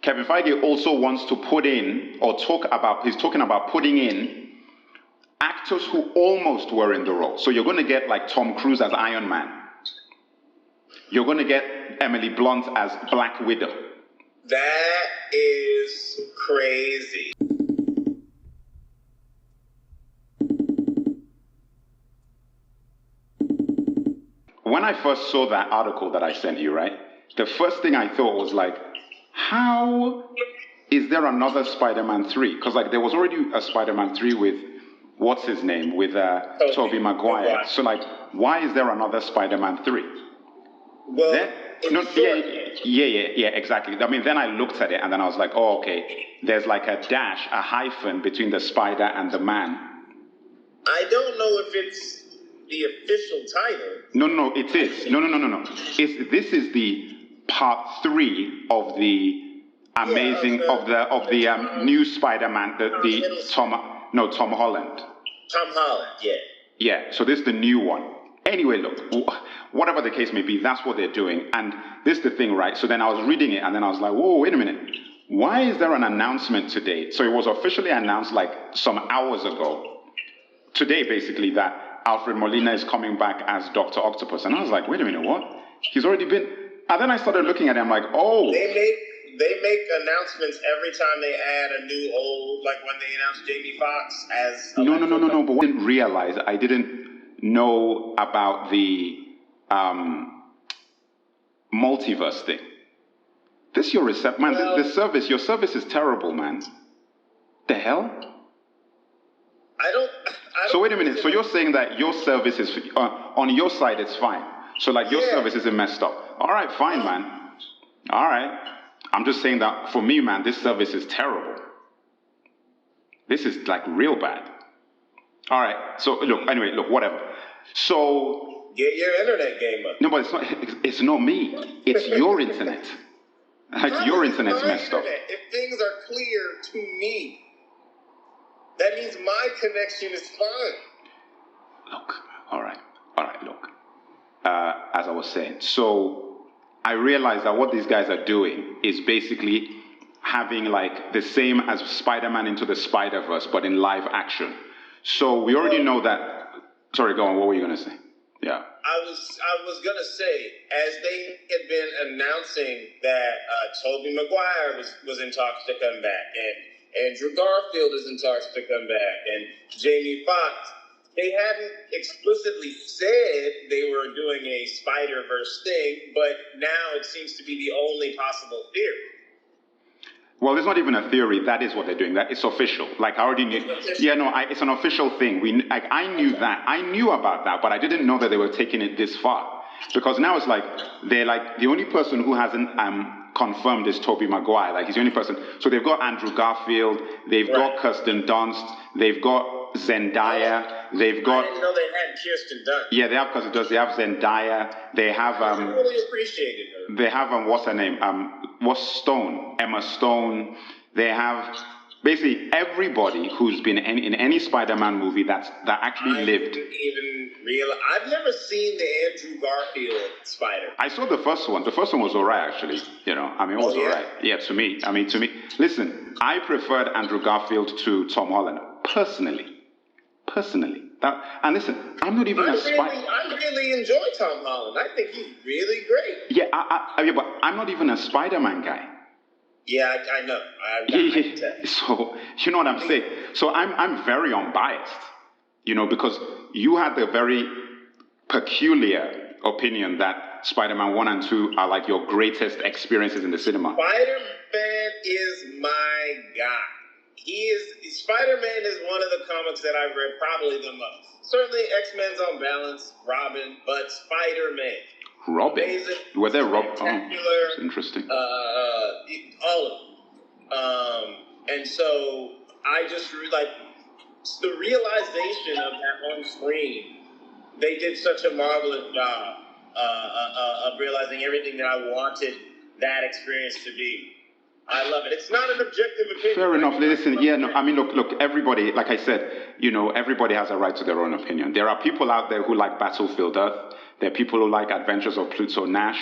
Kevin Feige also wants to put in, or he's talking about putting in actors who almost were in the role. So you're going to get like Tom Cruise as Iron Man. You're going to get Emily Blunt as Black Widow. That is crazy. When I first saw that article that I sent you, right, the first thing I thought was like, how is there another Spider-Man 3? Because like there was already a Spider-Man 3 with, what's his name, with Tobey McGuire. So like, why is there another Spider-Man 3? Well, yeah, exactly. I mean, then I looked at it and then I was like, oh, okay. There's like a dash, a hyphen between the spider and the man. I don't know if it's the official title. No, it is. No. This is the part 3 of the amazing of the new Spider-Man, Tom Holland. Tom Holland, yeah. Yeah, so this is the new one. Anyway, look, whatever the case may be, that's what they're doing. And this is the thing, right? So then I was reading it and then I was like, whoa, wait a minute. Why is there an announcement today? So it was officially announced like some hours ago. Today, basically, that Alfred Molina is coming back as Doctor Octopus. And I was like, wait a minute, what? He's already been... And then I started looking at him like, oh... They make announcements every time they add a new old... Like when they announced Jamie Foxx as... No. But what I didn't realize, I didn't know about the multiverse thing. This your recept, man. The service, your service is terrible, man. The hell? I don't so wait a minute. So you're saying that your service is on your side? It's fine. So like your service isn't messed up. All right, fine, man. All right. I'm just saying that for me, man, this service is terrible. This is like real bad. All right. So look, whatever. So get your internet game up. No, but it's not me. It's your internet. Like your internet's messed up. If things are clear to me, that means my connection is fine. Look, all right, look. As I was saying, so I realized that what these guys are doing is basically having like the same as Spider-Man Into the Spider-Verse, but in live action. So we already know that. Sorry, go on. What were you gonna say? Yeah. I was gonna say, as they had been announcing that Tobey McGuire was in talks to come back, and Andrew Garfield is in talks to come back, and Jamie Foxx, they hadn't explicitly said they were doing a Spider-Verse thing, but now it seems to be the only possible theory. Well, it's not even a theory. That is what they're doing. That it's official. Like I already knew. Yeah, no, it's an official thing. I knew that. I knew about that, but I didn't know that they were taking it this far. Because now it's like they're like the only person who hasn't confirmed is Tobey Maguire. Like he's the only person. So they've got Andrew Garfield. They've got Kirsten Dunst. They've got Zendaya. They've got. I didn't know they had Kirsten Dunst. Yeah, they have Kirsten Dunst. They have Zendaya. They have. I really appreciated her. They have what's her name? Stone? Emma Stone. They have basically everybody who's been in any Spider-Man movie that actually lived. I've never seen the Andrew Garfield Spider. I saw the first one. The first one was alright, actually. You know, I mean, it was alright. Yeah, to me. Listen, I preferred Andrew Garfield to Tom Holland personally. And listen, I'm not even a Spider-Man. I really enjoy Tom Holland. I think he's really great. Yeah, but I'm not even a Spider-Man guy. Yeah, I know. So you know what I'm saying. So I'm very unbiased, you know, because you had the very peculiar opinion that Spider-Man 1 and 2 are like your greatest experiences in the cinema. Spider-Man is my guy. Spider-Man is one of the comics that I've read probably the most. Certainly X-Men's on balance, Robin, but Spider-Man. Robin? Amazing, were there Robin? Oh, that's interesting. All of them. And so I just like the realization of that on screen. They did such a marvelous job of realizing everything that I wanted that experience to be. I love it. It's not an objective opinion. Fair enough. Listen, yeah, no, I mean, look, everybody, like I said, you know, everybody has a right to their own opinion. There are people out there who like Battlefield Earth. There are people who like Adventures of Pluto Nash.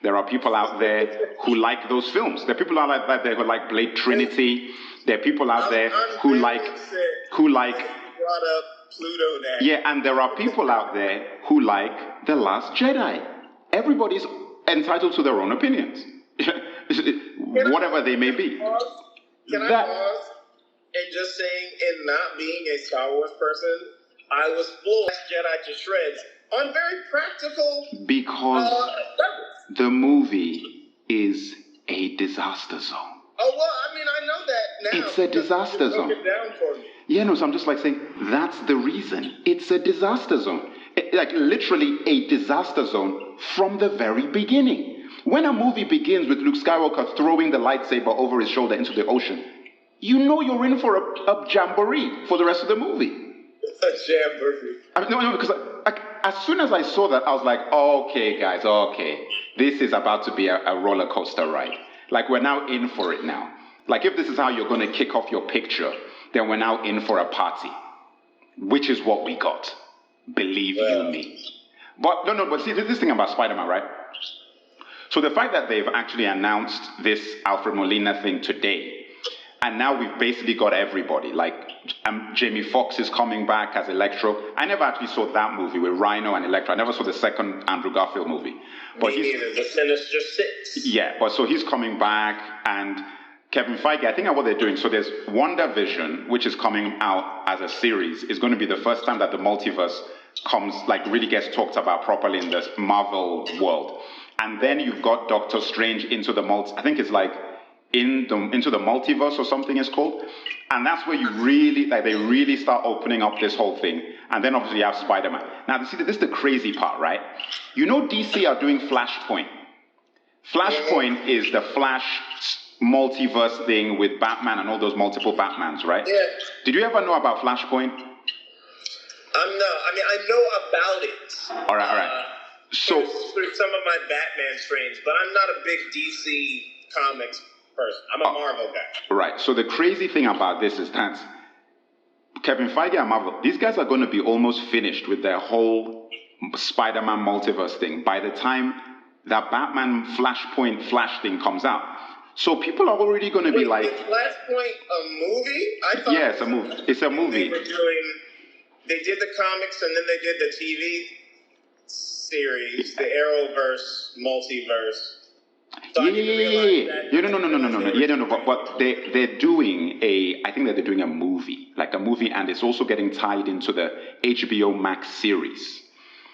There are people out there who like those films. There are people out there who like Blade Trinity. There are people out there who like brought up Pluto now. Yeah, and there are people out there who like The Last Jedi. Everybody's entitled to their own opinions, whatever they may be. Can I pause and just saying, in not being a Star Wars person, I was full Jedi to shreds on very practical because levels. The movie is a disaster zone. Oh, well, I mean, I know that now. It's a disaster zone. It down for me. Yeah, no, so I'm just like saying, that's the reason. It's a disaster zone. Like literally a disaster zone from the very beginning. When a movie begins with Luke Skywalker throwing the lightsaber over his shoulder into the ocean, you know you're in for a jamboree for the rest of the movie. A jamboree. I mean, no, because as soon as I saw that, I was like, okay, guys, okay. This is about to be a roller coaster ride. Like, we're now in for it now. Like, if this is how you're going to kick off your picture, then we're now in for a party, which is what we got. Believe you me. But see, this thing about Spider-Man, right? So the fact that they've actually announced this Alfred Molina thing today, and now we've basically got everybody. Like, Jamie Foxx is coming back as Electro. I never actually saw that movie with Rhino and Electro. I never saw the second Andrew Garfield movie. But Me neither. The Sinister Six. Yeah, but so he's coming back, and Kevin Feige, I think what they're doing, so there's WandaVision, which is coming out as a series. It's going to be the first time that the multiverse really gets talked about properly in the Marvel world. And then you've got Doctor Strange into the I think it's like into the multiverse or something it's called. And that's where you really, they really start opening up this whole thing. And then obviously you have Spider-Man. Now, see, this is the crazy part, right? You know DC are doing Flashpoint. Flashpoint is the Flash multiverse thing with Batman and all those multiple Batmans, right? Yeah. Did you ever know about Flashpoint? I know about it. All right. So through some of my Batman streams, but I'm not a big DC comics person. I'm a Marvel guy. Right. So the crazy thing about this is that Kevin Feige and Marvel, these guys are going to be almost finished with their whole Spider-Man multiverse thing by the time that Batman Flashpoint Flash thing comes out. So people are already going to be like... Is Flashpoint a movie? I thought yeah, it's a movie. It's a movie. They did the comics and then they did the TV series, the Arrowverse, multiverse. But they're doing I think that they're doing a movie, and it's also getting tied into the HBO Max series.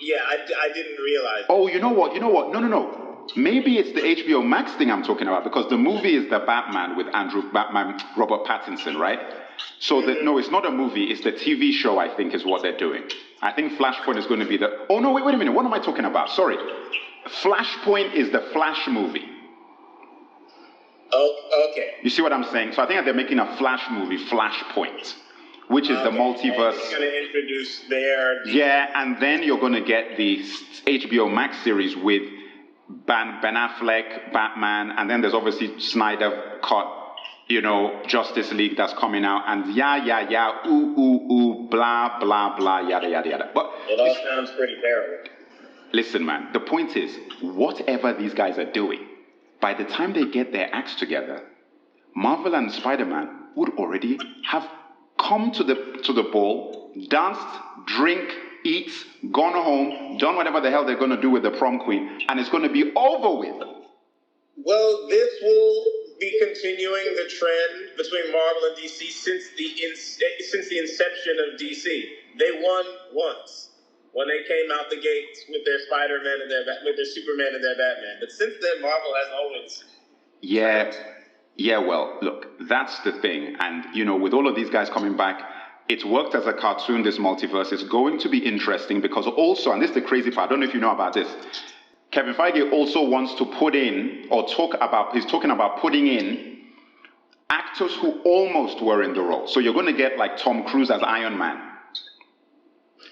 Yeah, I didn't realize. Oh, you know what? No. Maybe it's the HBO Max thing I'm talking about, because the movie is the Batman with Robert Pattinson, right? So no, it's not a movie, it's the TV show, I think, is what they're doing. I think Flashpoint is going to be oh no, wait a minute, what am I talking about? Sorry. Flashpoint is the Flash movie. Oh, okay. You see what I'm saying? So I think that they're making a Flash movie, Flashpoint, which is the multiverse. They're going to introduce their... Yeah, and then you're going to get the HBO Max series with Ben Affleck, Batman, and then there's obviously Snyder cut, Justice League that's coming out, and blah, blah, blah, yada, yada, yada. But it all sounds pretty terrible. Listen, man, the point is, whatever these guys are doing, by the time they get their acts together, Marvel and Spider-Man would already have come to the ball, danced, drink, eat, gone home, done whatever the hell they're going to do with the prom queen, and it's going to be over with. Well, this will be continuing the trend between Marvel and DC since the inception of DC. They won once when they came out the gates with their Spider-Man and with their Superman and their Batman. But since then, Marvel has always... Yeah, well, look, that's the thing. And, with all of these guys coming back, it's worked as a cartoon, this multiverse. It's going to be interesting because also, and this is the crazy part, I don't know if you know about this, Kevin Feige also wants to put in, he's talking about putting in actors who almost were in the role. So you're going to get like Tom Cruise as Iron Man.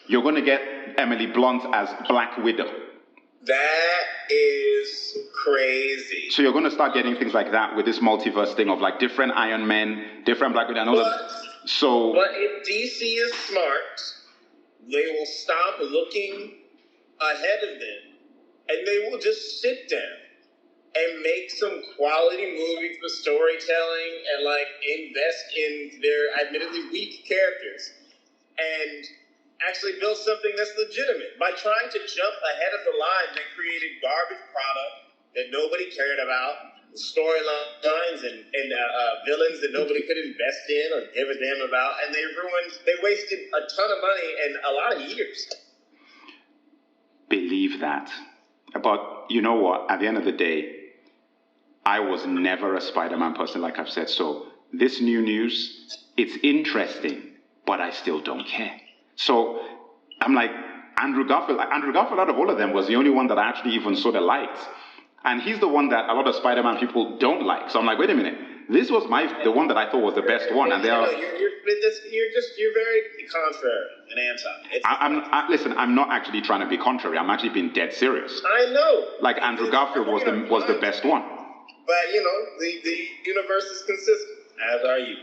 You're going to get Emily Blunt as Black Widow. That is crazy. So you're going to start getting things like that with this multiverse thing of like different Iron Men, different Black Widow, and all that. But if DC is smart, they will stop looking ahead of them, and they will just sit down and make some quality movies with storytelling and like invest in their admittedly weak characters and actually build something that's legitimate. By trying to jump ahead of the line, they created garbage product that nobody cared about, storylines and villains that nobody could invest in or give a damn about, and they wasted a ton of money and a lot of years. Believe that. But you know what? At the end of the day, I was never a Spider-Man person, like I've said. So this new news, it's interesting, but I still don't care. So I'm like, Andrew Garfield out of all of them was the only one that I actually even sort of liked. And he's the one that a lot of Spider-Man people don't like. So I'm like, wait a minute. This was the one that I thought was the best one. And you're very contrary and anti. Listen, I'm not actually trying to be contrary. I'm actually being dead serious. I know. Like Andrew Garfield was the best one. But you know, the universe is consistent, as are you.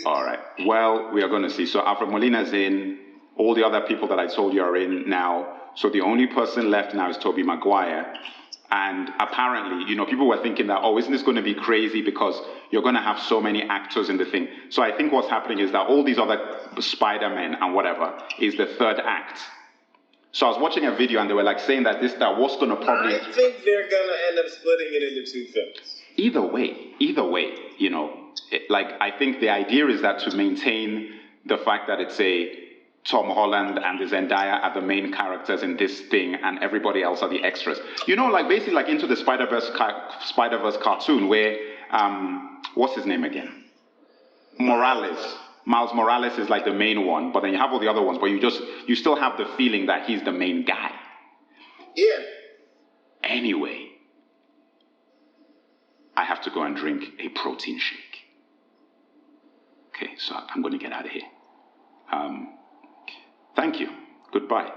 All right. Well, we are going to see. So Alfred Molina's in. All the other people that I told you are in now. So the only person left now is Tobey McGuire. And apparently, you know, people were thinking that, oh, isn't this going to be crazy because you're going to have so many actors in the thing. So I think what's happening is that all these other Spider-Men and whatever is the third act. So I was watching a video and they were like saying that what's going to probably... I think they're going to end up splitting it into two films. Either way, you know, I think the idea is that to maintain the fact that it's Tom Holland and the Zendaya are the main characters in this thing and everybody else are the extras. You know, like basically like into the Spider-Verse cartoon where, what's his name again? Miles Morales is like the main one, but then you have all the other ones, but you still have the feeling that he's the main guy. Yeah. Anyway, I have to go and drink a protein shake. Okay, so I'm going to get out of here. Thank you. Goodbye.